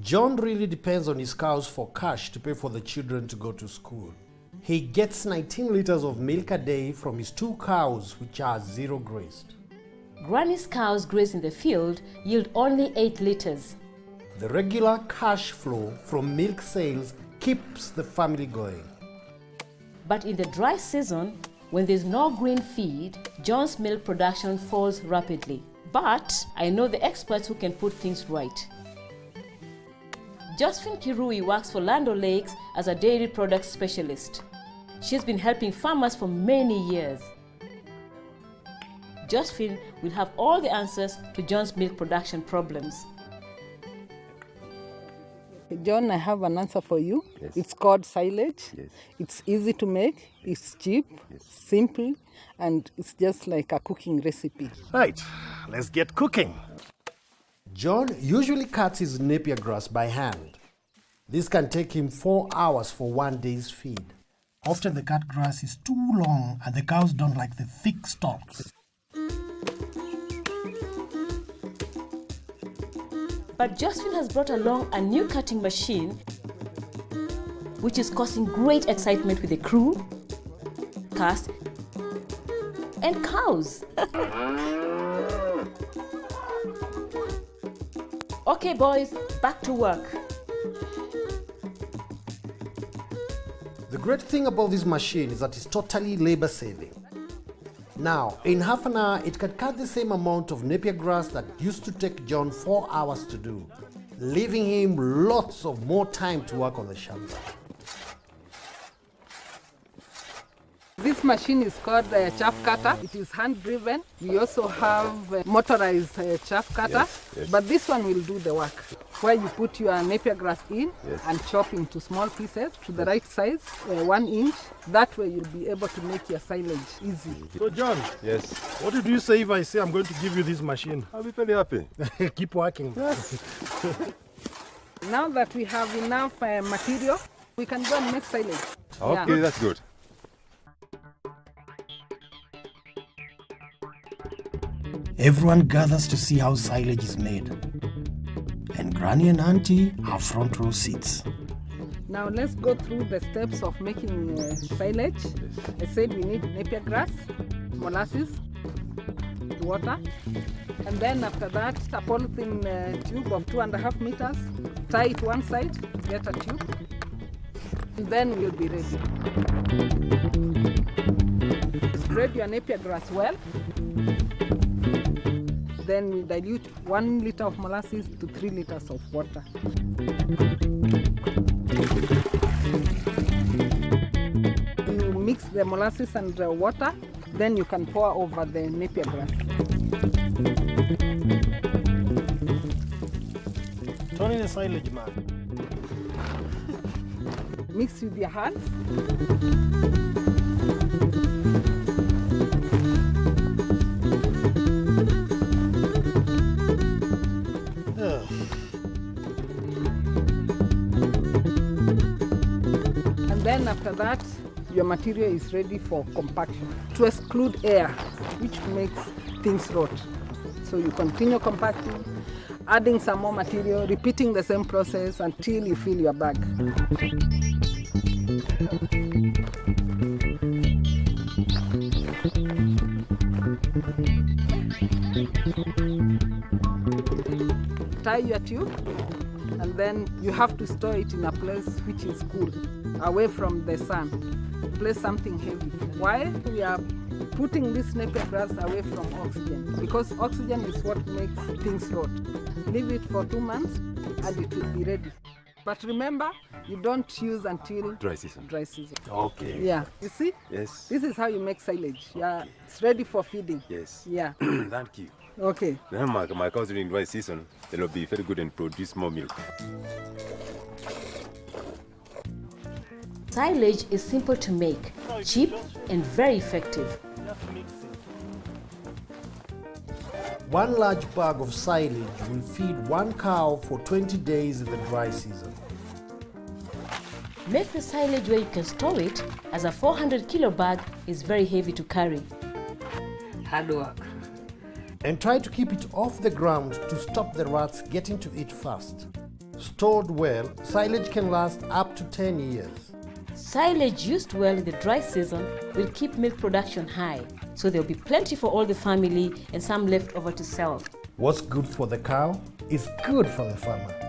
John really depends on his cows for cash to pay for the children to go to school. He gets 19 liters of milk a day from his 2 cows, which are zero grazed. Granny's cows grazed in the field yield only 8 liters. The regular cash flow from milk sales keeps the family going. But in the dry season, when there's no green feed, John's milk production falls rapidly. But I know the experts who can put things right. Josephine Kirui works for Land O'Lakes as a dairy products specialist. She's been helping farmers for many years. Josephine will have all the answers to John's milk production problems. John, I have an answer for you. Yes. It's called silage. Yes. It's easy to make, it's cheap, simple, and it's just like a cooking recipe. Right, let's get cooking. John usually cuts his napier grass by hand. This can take him 4 hours for one day's feed. Often the cut grass is too long and the cows don't like the thick stalks. But Josephine has brought along a new cutting machine which is causing great excitement with the crew, cast, and cows. Okay boys, back to work. The great thing about this machine is that it's totally labor saving. Now, in half an hour, it can cut the same amount of napier grass that used to take John 4 hours to do, leaving him lots of more time to work on the Shamba. This machine is called a chaff cutter. It is hand-driven. We also have a motorized chaff cutter, Yes. but this one will do the work. Where you put your napier grass in and chop into small pieces to the right size, 1 inch. That way you'll be able to make your silage easy. So John, Yes. what did you say if I say I'm going to give you this machine? I'll be very happy. Keep working. Now that we have enough material, we can go and make silage. Okay, Yeah. that's good. Everyone gathers to see how silage is made. And Granny and Auntie have front row seats. Now let's go through the steps of making silage. I said we need napier grass, molasses, water, and then after that a polythene tube of 2.5 meters. Tie it one side, get a tube, and then we'll be ready. Spread your napier grass well. Then we dilute 1 liter of molasses to 3 liters of water. You mix the molasses and the water, then you can pour over the napier grass. Tony the silage man. Mix with your hands. And then after that, your material is ready for compaction to exclude air, which makes things rot. So you continue compacting, adding some more material, repeating the same process until you fill your bag. Tie your tube, and then you have to store it in a place which is cool, away from the sun. Place something heavy. Why? We are putting this napier grass away from oxygen, because oxygen is what makes things rot. Leave it for 2 months and it will be ready. But remember, you don't use until Dry season. dry season. Okay. Yeah, you see? Yes. This is how you make silage. Yeah, it's ready for feeding. Yes. Yeah, Thank you. okay. Then my cows during dry season, they'll be very good and produce more milk. Silage is simple to make, cheap and very effective. One large bag of silage will feed 1 cow for 20 days in the dry season. Make the silage where you can store it, as a 400 kilo bag is very heavy to carry. Hard work. And try to keep it off the ground to stop the rats getting to it fast. Stored well, silage can last up to 10 years. Silage used well in the dry season will keep milk production high, so there will be plenty for all the family and some left over to sell. What's good for the cow is good for the farmer.